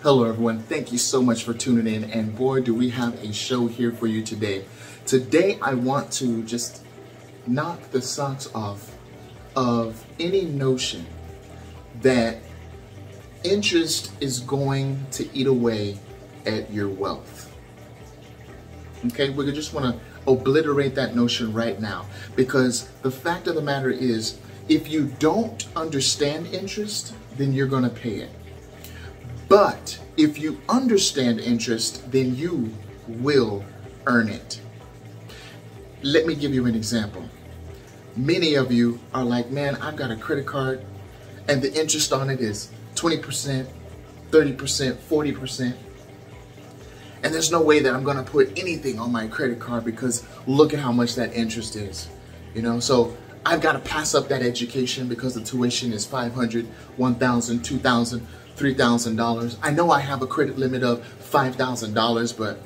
Hello everyone, thank you so much for tuning in, and boy do we have a show here for you today. Today I want to just knock the socks off of any notion that interest is going to eat away at your wealth. Okay, we just want to obliterate that notion right now, because the fact of the matter is, if you don't understand interest, then you're going to pay it. But if you understand interest, then you will earn it. Let me give you an example. Many of you are like, man, I've got a credit card and the interest on it is 20%, 30%, 40%. And there's no way that I'm going to put anything on my credit card because look at how much that interest is. You know, so I've got to pass up that education because the tuition is $500, $1,000, $2,000. $3,000. I know I have a credit limit of $5,000, but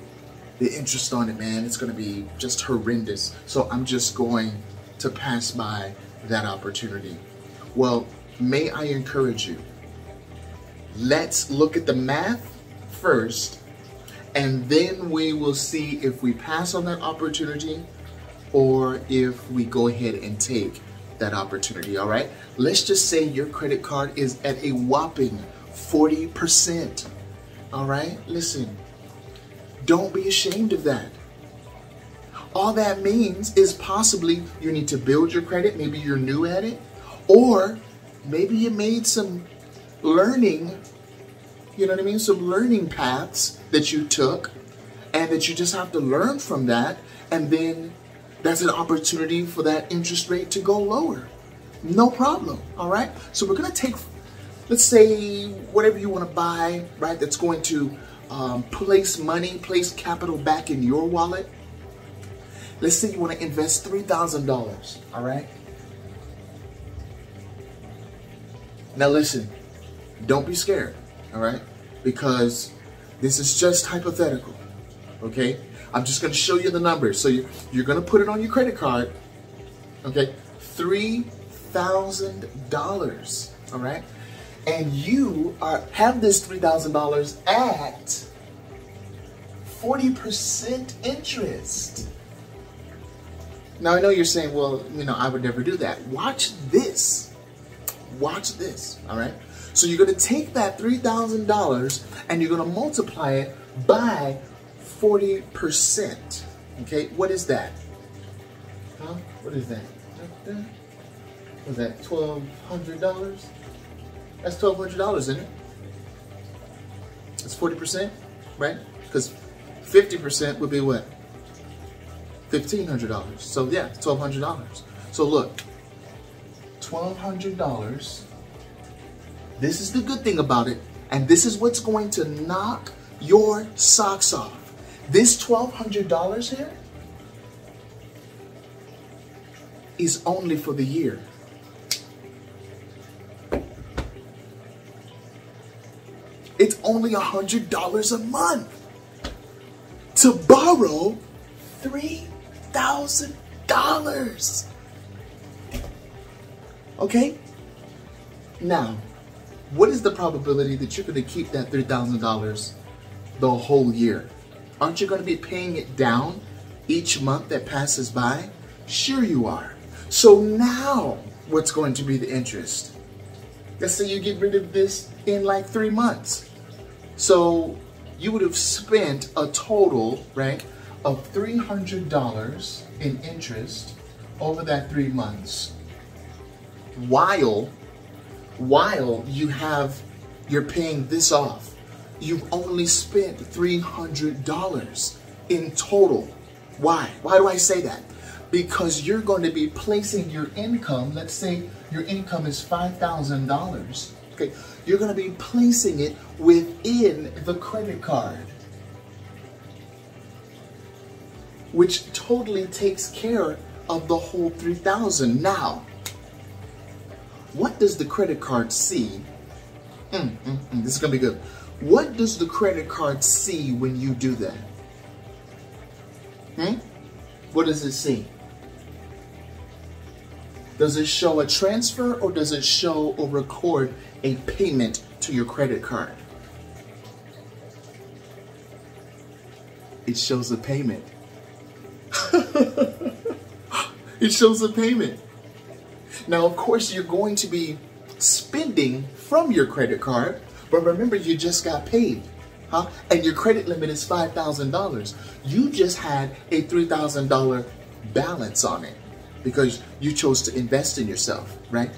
the interest on it, man, it's going to be just horrendous. So I'm just going to pass by that opportunity. Well, may I encourage you, let's look at the math first, and then we will see if we pass on that opportunity or if we go ahead and take that opportunity, all right? Let's just say your credit card is at a whopping 40%. All right, listen, don't be ashamed of that. All that means is possibly you need to build your credit. Maybe you're new at it, or maybe you made some learning, you know what I mean? Some learning paths that you took and that you just have to learn from that. And then that's an opportunity for that interest rate to go lower. No problem. All right. So we're going to take, let's say, whatever you want to buy, right, that's going to place capital back in your wallet. Let's say you want to invest $3,000, all right? Now listen, don't be scared, all right? Because this is just hypothetical, okay? I'm just going to show you the numbers. So you're going to put it on your credit card, okay? $3,000, all right? And you have this $3,000 at 40% interest. Now I know you're saying, well, you know, I would never do that. Watch this. Watch this, all right? So you're going to take that $3,000 and you're going to multiply it by 40%. Okay, what is that? Huh? What is that? What is that, $1,200? That's $1,200, isn't it? It's 40%, right? Because 50% would be what? $1,500. So yeah, it's $1,200. So look, $1,200. This is the good thing about it, and this is what's going to knock your socks off. This $1,200 here is only for the year. It's only $100 a month to borrow $3,000. Okay? Now, what is the probability that you're going to keep that $3,000 the whole year? Aren't you going to be paying it down each month that passes by? Sure you are. So now, what's going to be the interest? Let's say you get rid of this in like 3 months. So you would have spent a total, right, of $300 in interest over that 3 months. While you're paying this off, you've only spent $300 in total. Why? Why do I say that? Because you're going to be placing your income, let's say your income is $5,000, okay? You're going to be placing it within the credit card, which totally takes care of the whole $3,000. Now, what does the credit card see? This is going to be good. What does the credit card see when you do that? What does it see? Does it show a transfer or does it show or record a payment to your credit card? It shows a payment. It shows a payment. Now, of course, you're going to be spending from your credit card, but remember, you just got paid, huh? And your credit limit is $5,000. You just had a $3,000 balance on it because you chose to invest in yourself, right?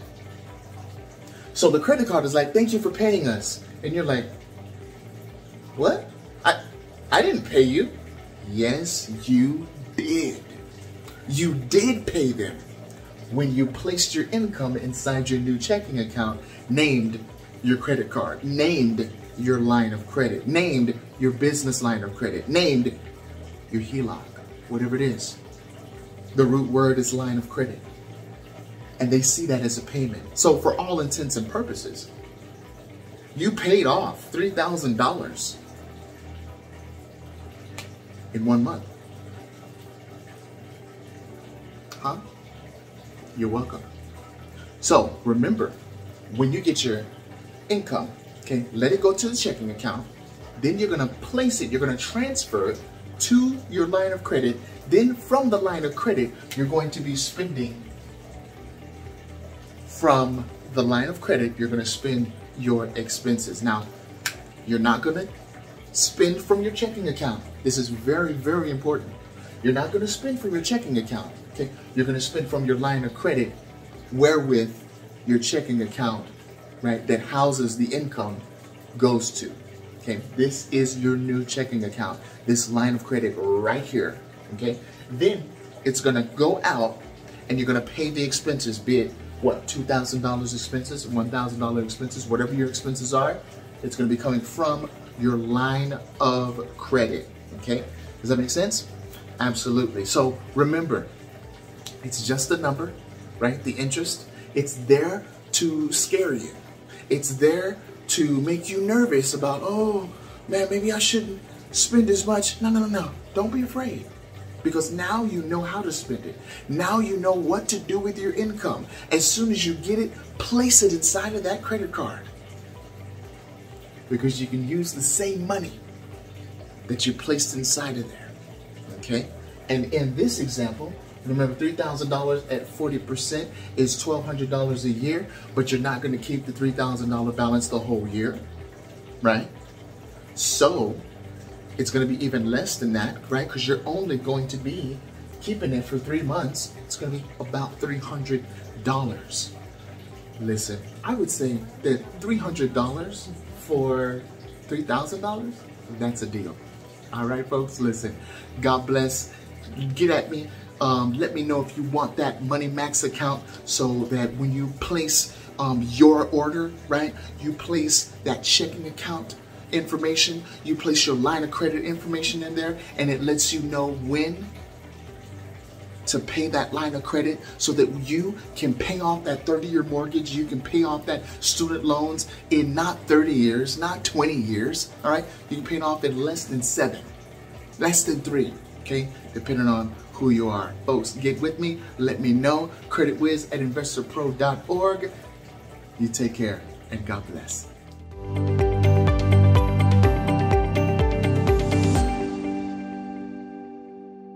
So the credit card is like, thank you for paying us. And you're like, what? I didn't pay you. Yes, you did. You did pay them when you placed your income inside your new checking account, named your credit card, named your line of credit, named your business line of credit, named your HELOC, whatever it is. The root word is line of credit. And they see that as a payment. So for all intents and purposes, you paid off $3,000 in 1 month. Huh? You're welcome. So remember, when you get your income, okay, let it go to the checking account. Then you're going to place it, you're going to transfer it to your line of credit. Then from the line of credit, you're going to be spending from the line of credit, you're going to spend your expenses. Now, you're not going to spend from your checking account. This is very, very important. You're not going to spend from your checking account. Okay? You're going to spend from your line of credit, wherewith your checking account, right, that houses the income goes to. Okay? This is your new checking account. This line of credit right here. Okay? Then it's going to go out and you're going to pay the expenses, be it what, $2,000 expenses, $1,000 expenses, whatever your expenses are, it's going to be coming from your line of credit, okay? Does that make sense? Absolutely. So remember, it's just a number, right? The interest, it's there to scare you. It's there to make you nervous about, oh, man, maybe I shouldn't spend as much. No. Don't be afraid. Because now you know how to spend it. Now you know what to do with your income. As soon as you get it, place it inside of that credit card. Because you can use the same money that you placed inside of there. Okay? And in this example, remember $3,000 at 40% is $1,200 a year, but you're not going to keep the $3,000 balance the whole year, right? So it's going to be even less than that, right? Because you're only going to be keeping it for 3 months. It's going to be about $300. Listen, I would say that $300 for $3,000, that's a deal. All right, folks, listen, God bless. Get at me. Let me know if you want that Money Max account so that when you place your order, right, you place that checking account information, you place your line of credit information in there, and it lets you know when to pay that line of credit so that you can pay off that 30-year mortgage, you can pay off that student loans in not 30 years, not 20 years, all right? You can pay it off in less than 7, less than 3, okay? Depending on who you are. Folks, get with me, let me know. CreditWiz@investorpro.org. You take care, and God bless.